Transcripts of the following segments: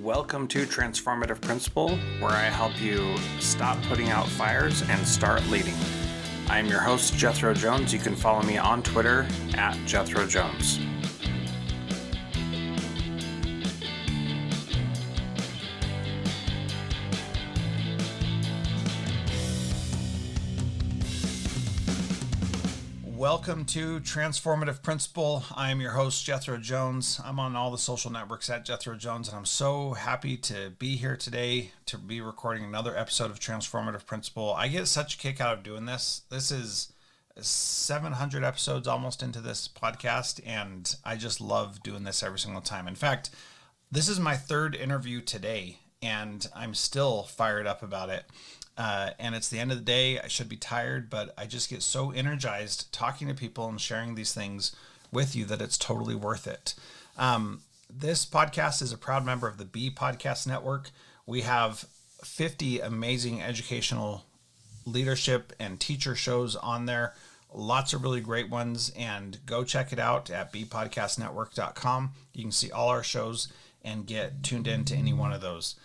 Welcome to Transformative Principle, where I help you stop putting out fires and start leading. I am your host, Jethro Jones. You can follow me on Twitter at Jethro Jones. Welcome to Transformative Principle. I am your host, Jethro Jones. I'm on all the social networks at Jethro Jones, and I'm so happy to be here today to be recording another episode of Transformative Principle. I get such a kick out of doing this. This is 700 episodes almost into this podcast, and I just love doing this every single time. In fact, this is my third interview today, and I'm still fired up about it. And it's the end of the day. I should be tired, but I just get so energized talking to people and sharing these things with you that it's totally worth it. This podcast is a proud member of the B Podcast Network. We have 50 amazing educational leadership and teacher shows on there. Lots of really great ones, and go check it out at bpodcastnetwork.com. You can see all our shows and get tuned in to any one of those.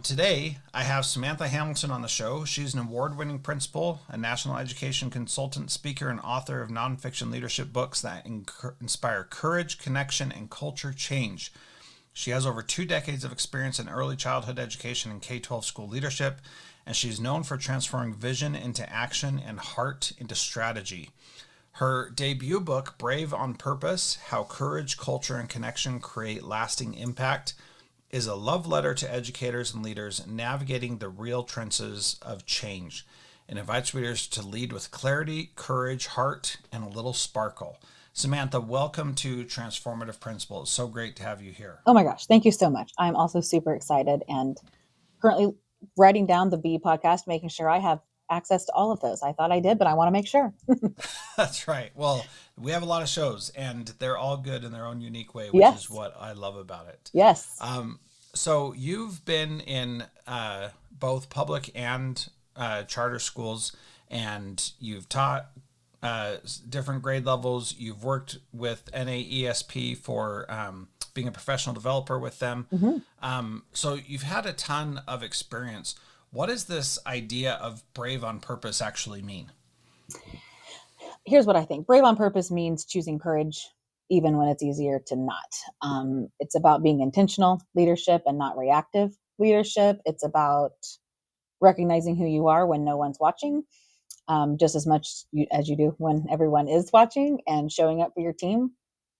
Today, I have Samantha Hamilton on the show. She's an award-winning principal, a national education consultant, speaker, and author of nonfiction leadership books that inspire courage, connection, and culture change. She has over 2 decades of experience in early childhood education and K-12 school leadership, and she's known for transforming vision into action and heart into strategy. Her debut book, Brave on Purpose: How Courage, Culture, and Connection Create Lasting Impact, is a love letter to educators and leaders navigating the real trenches of change, and invites readers to lead with clarity, courage, heart, and a little sparkle. Samantha, welcome to Transformative Principle. It's so great to have you here. Oh my gosh, thank you so much. I'm also super excited and currently writing down the B podcast, making sure I have access to all of those. I thought I did, but I want to make sure. That's right. Well, we have a lot of shows, and they're all good in their own unique way, which is what I love about it. Yes. So you've been in both public and charter schools, and you've taught different grade levels. You've worked with NAESP for being a professional developer with them. Mm-hmm. So you've had a ton of experience. What does this idea of Brave on Purpose actually mean? Here's what I think. Brave on Purpose means choosing courage even when it's easier to not. It's about being intentional leadership and not reactive leadership. It's about recognizing who you are when no one's watching, just as much as you do when everyone is watching, and showing up for your team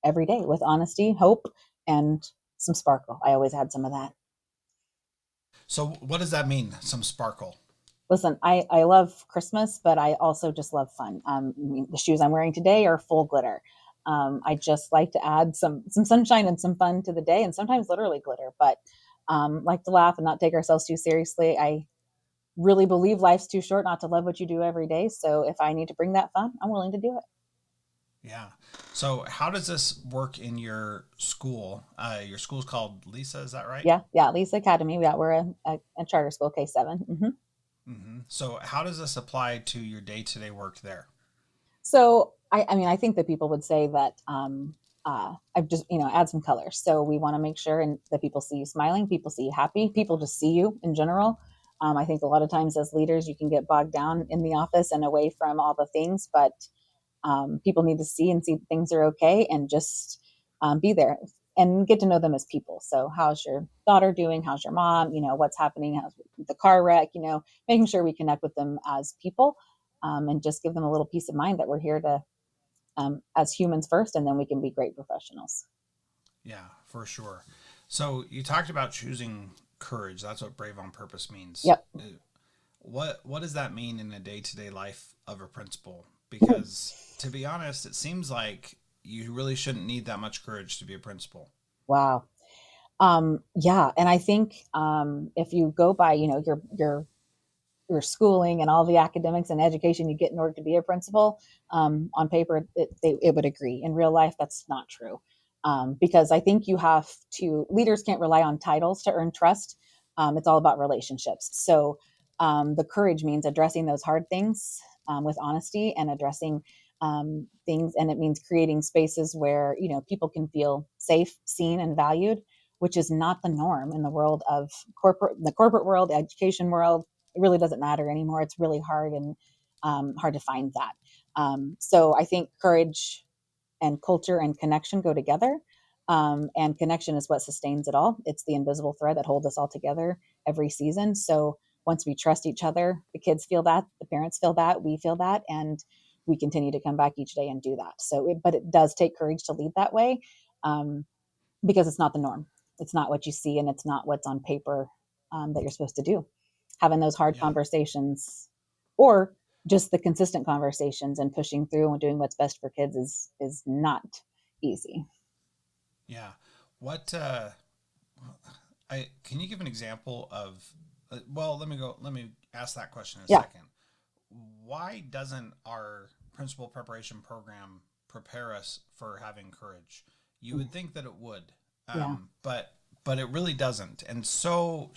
every day with honesty, hope, and some sparkle. I always had some of that. So what does that mean, some sparkle? Listen, I love Christmas, but I also just love fun. The shoes I'm wearing today are full glitter. I just like to add some sunshine and some fun to the day, and sometimes literally glitter, but like to laugh and not take ourselves too seriously. I really believe life's too short not to love what you do every day. So if I need to bring that fun, I'm willing to do it. Yeah. So how does this work in your school? Your school's called Lisa, is that right? Yeah, Lisa Academy. We're a charter school, K7. Mm-hmm. Mm-hmm. So how does this apply to your day-to-day work there? So I think that people would say that I've just add some color. So we want to make sure and that people see you smiling, people see you happy, people just see you in general. I think a lot of times as leaders, you can get bogged down in the office and away from all the things, but people need to see things are okay, and just be there and get to know them as people. So how's your daughter doing? How's your mom? What's happening? How's the car wreck? Making sure we connect with them as people, and just give them a little peace of mind that we're here to, as humans first, and then we can be great professionals. Yeah, for sure. So you talked about choosing courage. That's what Brave on Purpose means. Yep. What does that mean in the day-to-day life of a principal? Because to be honest, it seems like you really shouldn't need that much courage to be a principal. Wow. Yeah. And I think if you go by, your schooling and all the academics and education you get in order to be a principal, on paper, it would agree. In real life, that's not true. Because I think leaders can't rely on titles to earn trust. It's all about relationships. So the courage means addressing those hard things with honesty, and addressing things. And it means creating spaces where, people can feel safe, seen, and valued, which is not the norm in the world of the corporate world, the education world. It really doesn't matter anymore. It's really hard and hard to find that. So I think courage and culture and connection go together. And connection is what sustains it all. It's the invisible thread that holds us all together every season. So once we trust each other, the kids feel that, the parents feel that, we feel that, and we continue to come back each day and do that. But it does take courage to lead that way, um, because it's not the norm. It's not what you see, and it's not what's on paper that you're supposed to do. Having those hard Yeah. conversations, or just the consistent conversations and pushing through and doing what's best for kids is not easy. Yeah. What I can you give an example of well, let me ask that question in a Yeah. second. Why doesn't our principal preparation program prepare us for having courage? You would think that it would, Yeah. but it really doesn't. And so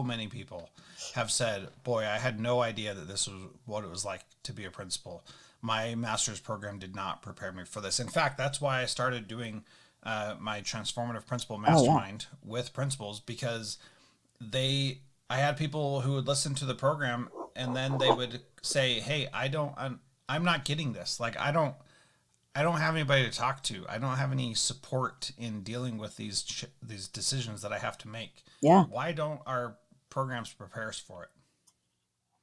many people have said, "Boy, I had no idea that this was what it was like to be a principal. My master's program did not prepare me for this." In fact, that's why I started doing my transformative principal Oh yeah. mastermind with principals, because they I had people who would listen to the program and then they would say, "Hey, I'm not getting this. Like I don't have anybody to talk to. I don't have any support in dealing with these decisions that I have to make. Yeah. Why don't our programs prepare us for it?"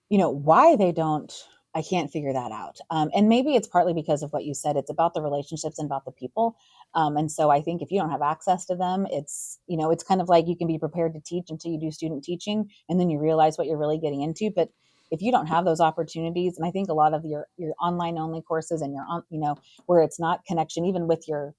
Why they don't, I can't figure that out. And maybe it's partly because of what you said. It's about the relationships and about the people. And so I think if you don't have access to them, it's kind of like you can be prepared to teach until you do student teaching, and then you realize what you're really getting into. But if you don't have those opportunities, and I think a lot of your online only courses and where it's not connection, even with your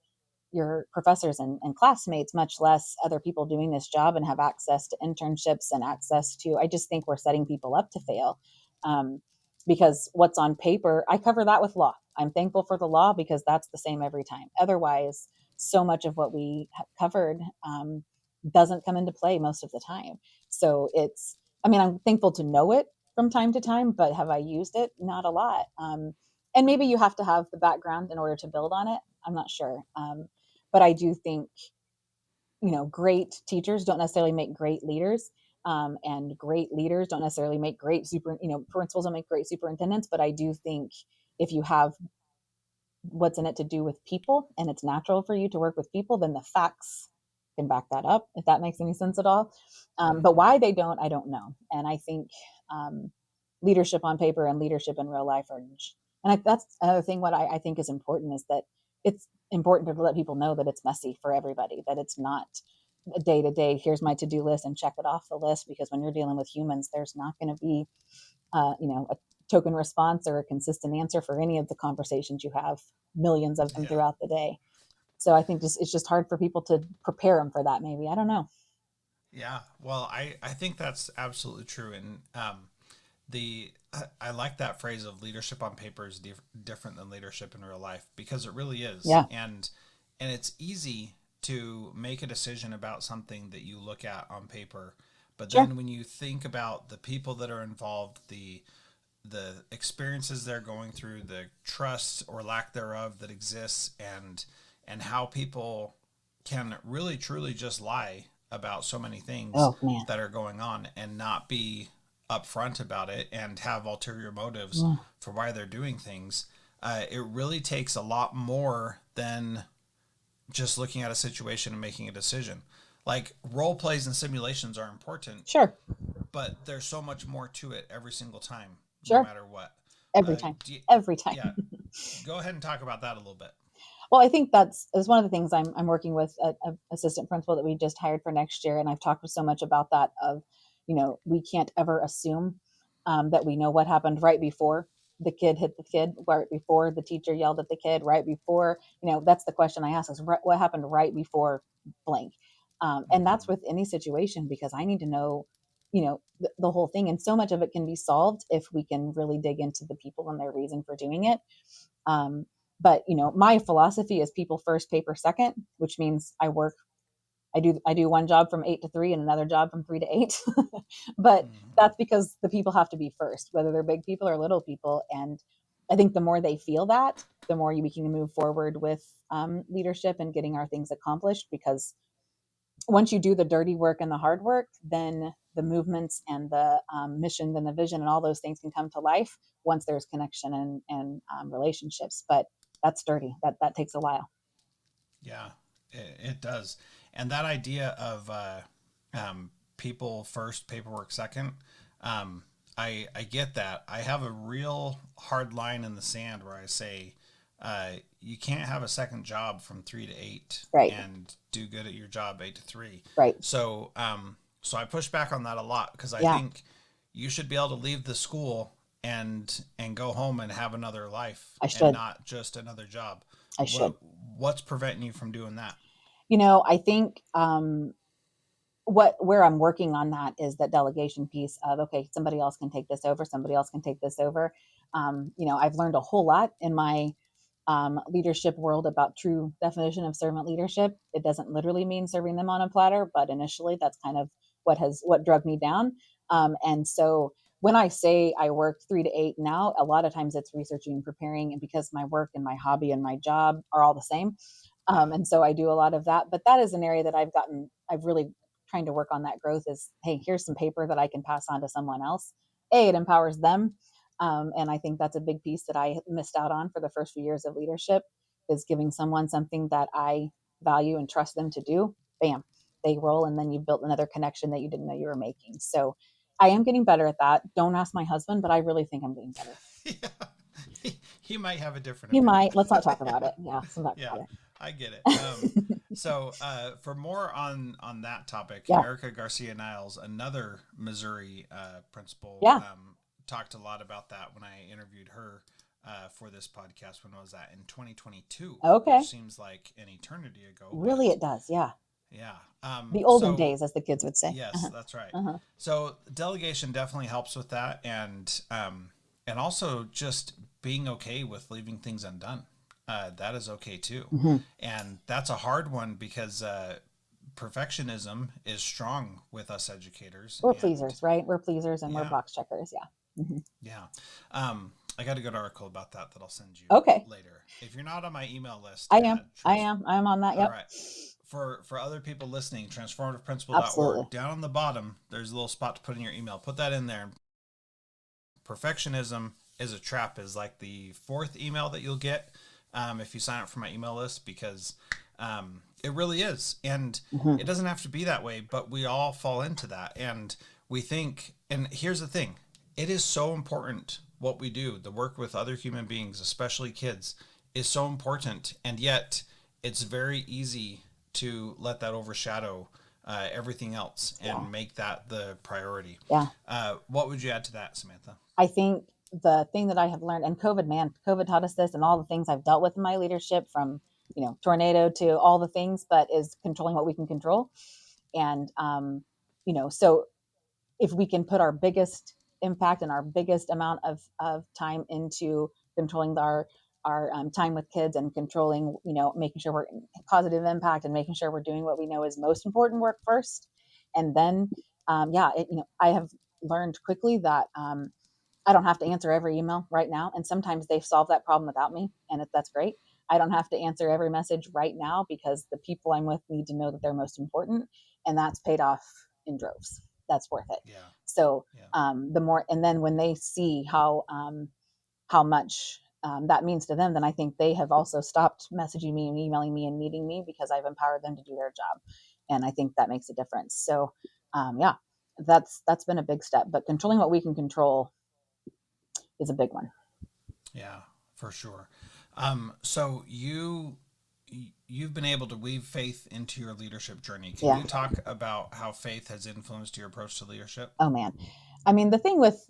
professors and classmates, much less other people doing this job and have access to internships and access to, I just think we're setting people up to fail. Um, because what's on paper, I cover that with law. I'm thankful for the law because that's the same every time. Otherwise, so much of what we have covered doesn't come into play most of the time. So I'm thankful to know it from time to time, but have I used it? Not a lot. And maybe you have to have the background in order to build on it. I'm not sure. But I do think, great teachers don't necessarily make great leaders. And great leaders don't necessarily make great principals don't make great superintendents. But I do think if you have what's in it to do with people and it's natural for you to work with people, then the facts can back that up, if that makes any sense at all. Mm-hmm. But why they don't, I don't know. And I think um, leadership on paper and leadership in real life that's another thing. What I think is important is that it's important to let people know that it's messy for everybody, that it's not a day to day, here's my to-do list and check it off the list, because when you're dealing with humans, there's not going to be a token response or a consistent answer for any of the conversations you have, millions of them Yeah. throughout the day. So I think it's just hard for people to prepare them for that. Maybe, I don't know. Yeah. Well, I think that's absolutely true. And the I like that phrase of leadership on paper is different than leadership in real life, because it really is. Yeah, And it's easy to make a decision about something that you look at on paper, but sure. then when you think about the people that are involved, the experiences they're going through, the trust or lack thereof that exists, and how people can really truly just lie about so many things Oh man. that are going on and not be upfront about it and have ulterior motives Yeah. for why they're doing things. It really takes a lot more than just looking at a situation and making a decision. Like, role plays and simulations are important, Sure. but there's so much more to it every single time, no Sure. matter what. Every time. Do you, Every time. yeah, go ahead and talk about that a little bit. Well, I think that's one of the things I'm working with a assistant principal that we just hired for next year, and I've talked so much about that. Of we can't ever assume that we know what happened right before the kid hit the kid, right before the teacher yelled at the kid, right before that's the question I ask is what happened right before blank, and that's Mm-hmm. with any situation, because I need to know the whole thing, and so much of it can be solved if we can really dig into the people and their reason for doing it. um, but my philosophy is people first, paper second, which means I do one job from 8 to 3 and another job from 3 to 8. But Mm-hmm. that's because the people have to be first, whether they're big people or little people. And I think the more they feel that, the more we can move forward with leadership and getting our things accomplished, because once you do the dirty work and the hard work, then the movements and the mission and the vision and all those things can come to life once there's connection and relationships. But that's dirty. That takes a while. Yeah, it does. And that idea of people first, paperwork second, I get that. I have a real hard line in the sand where I say, you can't have a second job from 3 to 8 Right. and do good at your job 8 to 3. Right. So I push back on that a lot because I Yeah. think you should be able to leave the school and go home and have another life I and should. not just another job. I should. What what's preventing you from doing that? I think where I'm working on that is that delegation piece of, okay, somebody else can take this over, somebody else can take this over. I've learned a whole lot in my leadership world about true definition of servant leadership. It doesn't literally mean serving them on a platter, but initially that's kind of what drug me down. And so when I say I work 3 to 8 now, a lot of times it's researching and preparing, and because my work and my hobby and my job are all the same. Yeah. And so I do a lot of that, but that is an area that I've really trying to work on that growth is, hey, here's some paper that I can pass on to someone else. It empowers them. And I think that's a big piece that I missed out on for the first few years of leadership is giving someone something that I value and trust them to do. Bam, they roll, and then you've built another connection that you didn't know you were making. So I am getting better at that. Don't ask my husband, but I really think I'm getting better. Yeah. He might have a different You opinion. might. Let's not talk about it. Yeah, let's not talk Yeah, about I get it. it. So for more on that topic, Yeah. Erica Garcia Niles, another Missouri principal, Yeah. talked a lot about that when I interviewed her for this podcast. When was that? In 2022, Okay. which seems like an eternity ago. Really, But it does. Yeah. yeah. The olden So days, as the kids would say. yes, Uh-huh. that's right. Uh-huh. So delegation definitely helps with that, and also just being okay with leaving things undone. That is okay too, Mm-hmm. and that's a hard one because perfectionism is strong with us educators, We're and pleasers, right? We're pleasers and we're yeah, box checkers. Yeah. Mm-hmm. yeah. I got a good article about that I'll send you Okay. later. If you're not on my email list I am. at I am. I am on that. all Yep. right. For other people listening, Absolutely. transformativeprinciple.org. Down on the bottom, there's a little spot to put in your email. Put that in there. Perfectionism is a trap is like the fourth email that you'll get if you sign up for my email list because it really is. And Mm-hmm. it doesn't have to be that way, but we all fall into that. And we think, and here's the thing, it is so important what we do, the work with other human beings, especially kids, is so important. And yet it's very easy to let that overshadow everything else Yeah. and make that the priority. Yeah. What would you add to that, Samantha? I think the thing that I have learned, and COVID taught us this, and all the things I've dealt with in my leadership, from tornado to all the things, but is controlling what we can control. And so if we can put our biggest impact and our biggest amount of time into controlling our time with kids and controlling, making sure we're positive impact and making sure we're doing what we know is most important work first. And then, I have learned quickly that I don't have to answer every email right now. And sometimes they solve that problem without me. And that's great. I don't have to answer every message right now because the people I'm with need to know that they're most important. And that's paid off in droves. That's worth it. Yeah. So Yeah. the more, and then when they see how much that means to them, then I think they have also stopped messaging me and emailing me and needing me because I've empowered them to do their job. And I think that makes a difference. So yeah, that's been a big step. But controlling what we can control is a big one. Yeah, for sure. So you've been able to weave faith into your leadership journey. Can Yeah. you talk about how faith has influenced your approach to leadership? Oh man. I mean, the thing with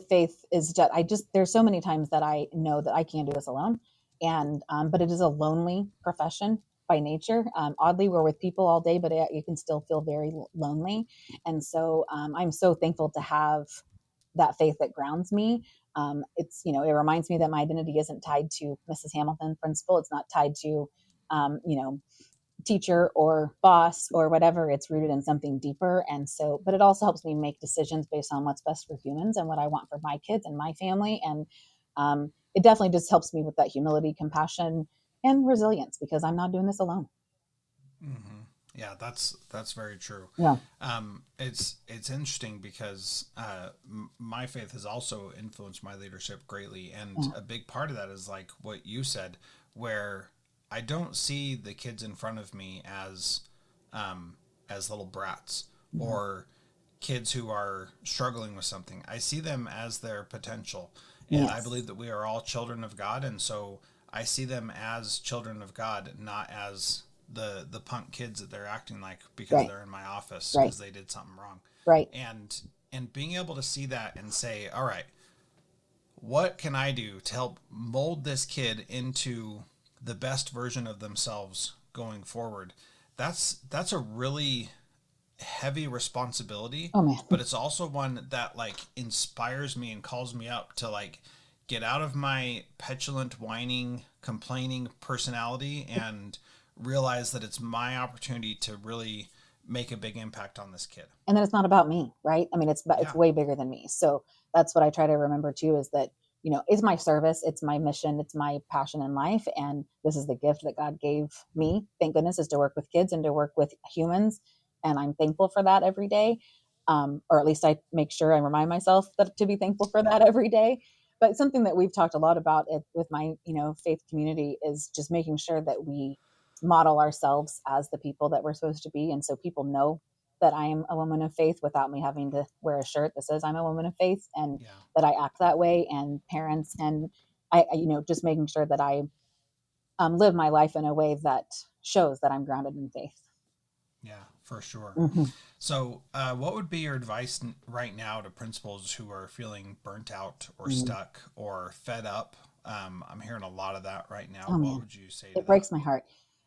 faith is just there's so many times that I know that I can't do this alone, and but it is a lonely profession by nature. Oddly, we're with people all day, but you can still feel very lonely. And so I'm so thankful to have that faith that grounds me. It reminds me that my identity isn't tied to Mrs. Hamilton principle. It's not tied to um, you know teacher or boss or whatever. It's rooted in something deeper. And so, but it also helps me make decisions based on what's best for humans and what I want for my kids and my family. And it definitely just helps me with that humility, compassion, and resilience because I'm not doing this alone. Hmm. Yeah, that's very true. Yeah. It's interesting because my faith has also influenced my leadership greatly, and Yeah. a big part of that is like what you said, where I don't see the kids in front of me um, as little brats Mhm. or kids who are struggling with something. I see them as their potential, and I Yes. believe that we are all children of God, and so I see them as children of God, not as the punk kids that they're acting like because Right. they're in my office Right. because they did something wrong. Right. And being able to see that and say, all right, what can I do to help mold this kid into the best version of themselves going forward? That's a really heavy responsibility, Oh man. but it's also one that like inspires me and calls me up to like get out of my petulant, whining, complaining personality and realize that it's my opportunity to really make a big impact on this kid. And then it's not about me, right? I mean, it's Yeah. way bigger than me. So that's what I try to remember too, is that, it's my service, it's my mission, it's my passion in life, and this is the gift that God gave me, thank goodness, is to work with kids and to work with humans, and I'm thankful for that every day. Or at least I make sure I remind myself that to be thankful for that every day. But something that we've talked a lot about with my faith community is just making sure that we model ourselves as the people that we're supposed to be, and so people know that I am a woman of faith without me having to wear a shirt that says I'm a woman of faith, and Yeah. that I act that way, and parents, and just making sure that I live my life in a way that shows that I'm grounded in faith. Yeah, for sure. Mm-hmm. So, what would be your advice right now to principals who are feeling burnt out or Mm-hmm. stuck or fed up? I'm hearing a lot of that right now. Oh What man, would you say to it that? breaks my heart.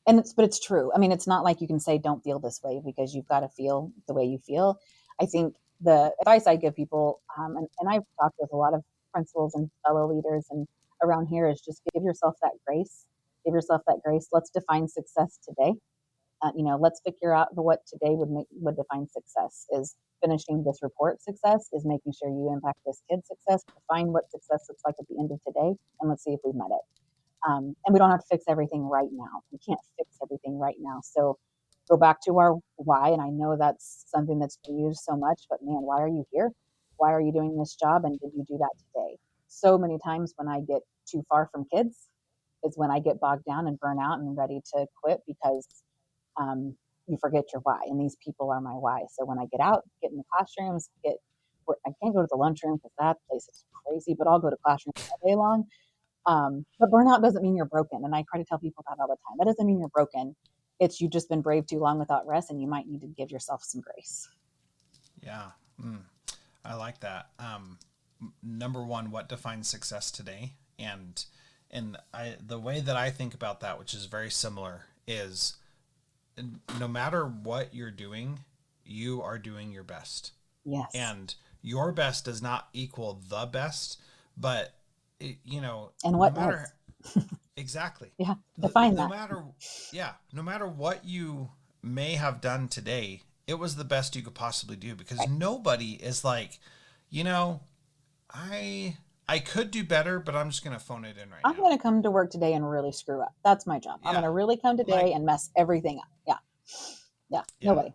And but it's true. I mean, it's not like you can say don't feel this way, because you've got to feel the way you feel. I think the advice I give people, and I've talked with a lot of principals and fellow leaders and around here, is just give yourself that grace. Give yourself that grace. Let's define success today. Let's figure out what today would define success. Is finishing this report success? Is making sure you impact this kid's success? Define what success looks like at the end of today, and let's see if we've met it. And we don't have to fix everything right now. We can't fix everything right now. So go back to our why. And I know that's something that's been used so much, but man, why are you here? Why are you doing this job? And did you do that today? So many times when I get too far from kids is when I get bogged down and burn out and ready to quit, because um, you forget your why. And these people are my why. So when I get out, get in the classrooms, I can't go to the lunchroom because that place is crazy, but I'll go to classrooms all day long. But burnout doesn't mean you're broken. And I try to tell people that all the time. That doesn't mean you're broken. It's you've just been brave too long without rest, and you might need to give yourself some grace. Yeah, I like that. Number one, what defines success today? And the way that I think about that, which is very similar, is no matter what you're doing, you are doing your best. Yes. And your best does not equal the best, but And no what matter does? exactly, Yeah. Define no that. matter, yeah, no matter what you may have done today, it was the best you could possibly do because Right. nobody is like, you know, I could do better, but I'm just gonna phone it in right I'm now. going to come to work today and really screw up. That's my job. I'm going Yeah, to really come today like, and mess everything up. Yeah. Yeah. yeah, Nobody.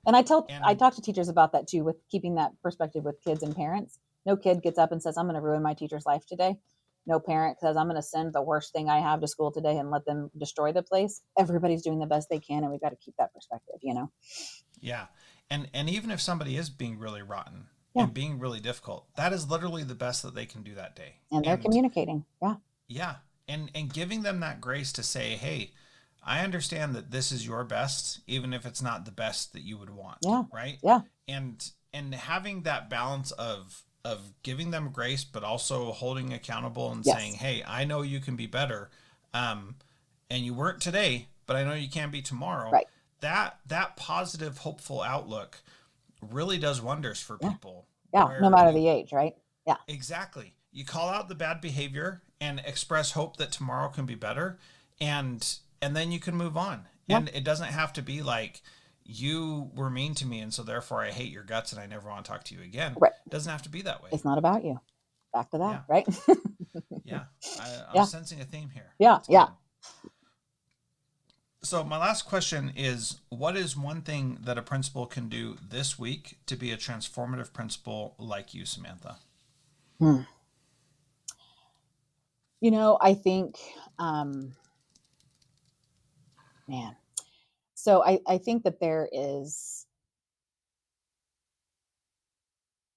And I and talk to teachers about that too, with keeping that perspective with kids and parents. No kid gets up and says, I'm going to ruin my teacher's life today. No parent says, I'm going to send the worst thing I have to school today and let them destroy the place. Everybody's doing the best they can, and we've got to keep that perspective. yeah, and even if somebody is being really rotten Yeah. and being really difficult, that is literally the best that they can do that day. And they're And communicating. Yeah. yeah, and giving them that grace to say, hey, I understand that this is your best, even if it's not the best that you would want, Yeah. right? Yeah. And having that balance of giving them grace, but also holding accountable and saying, Yes. hey, I know you can be better, um, and you weren't today, but I know you can be tomorrow. Right. That positive, hopeful outlook really does wonders for Yeah. people. Yeah. No Where matter you the age, right? Yeah. exactly. You call out the bad behavior and express hope that tomorrow can be better and then you can move on. Yeah. And it doesn't have to be like you were mean to me and so therefore I hate your guts and I never want to talk to you again. Right. It doesn't have to be that way. It's not about you. Back to that, Yeah. right? Yeah. I'm Yeah. sensing a theme here. Yeah. That's Yeah. good. So my last question is, what is one thing that a principal can do this week to be a transformative principal like you, Samantha? Hmm. I think, um, man. So I think that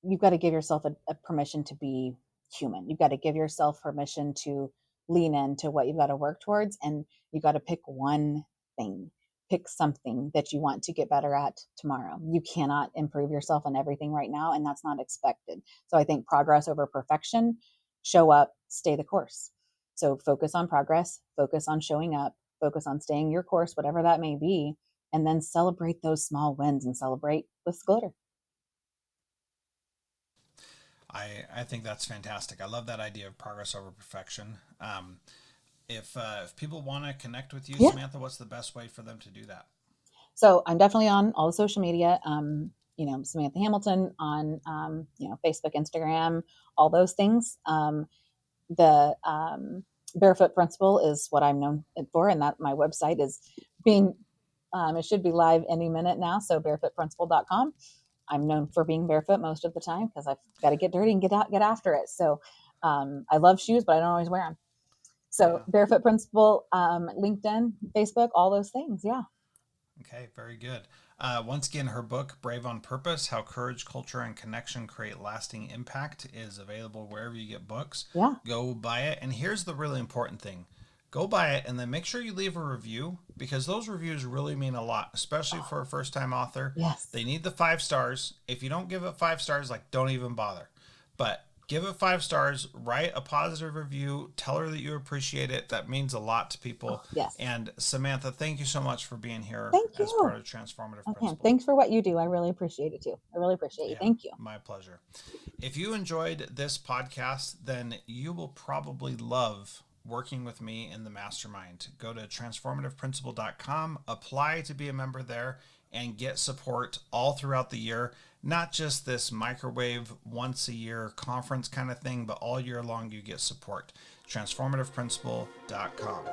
you've got to give yourself a permission to be human. You've got to give yourself permission to lean into what you've got to work towards, and you've got to pick one thing, pick something that you want to get better at tomorrow. You cannot improve yourself on everything right now, and that's not expected. So I think progress over perfection, show up, stay the course. So focus on progress, focus on showing up, focus on staying your course, whatever that may be, and then celebrate those small wins and celebrate with glitter. I think that's fantastic. I love that idea of progress over perfection. If people want to connect with you, Yeah. Samantha, what's the best way for them to do that? So I'm definitely on all the social media. Samantha Hamilton on Facebook, Instagram, all those things. The Barefoot Principle is what I'm known for, and that my website is being. It should be live any minute now. So barefootprinciple.com. I'm known for being barefoot most of the time because I've got to get dirty and get after it. So I love shoes, but I don't always wear them. So Yeah. Barefoot Principle, LinkedIn, Facebook, all those things. Yeah, Okay, very good. Once again, her book, Brave on Purpose: How Courage, Culture, and Connection Create Lasting Impact, is available wherever you get books. yeah, Go buy it. And here's the really important thing: go buy it and then make sure you leave a review, because those reviews really mean a lot, especially for a first time author. yes. They need the 5 stars. If you don't give it 5 stars, like, don't even bother. But give it 5 stars, write a positive review, tell her that you appreciate it. That means a lot to Oh, people. yes. And Samantha, thank you so much for being here Thank as part you. of Transformative Okay. Principal. Thanks for what you do. I really appreciate it too. I really appreciate you. Yeah, Thank you. my pleasure. If you enjoyed this podcast, then you will probably love working with me in the mastermind. Go to transformativeprinciple.com, apply to be a member there, and get support all throughout the year. Not just this microwave once a year conference kind of thing, but all year long you get support. Transformativeprinciple.com.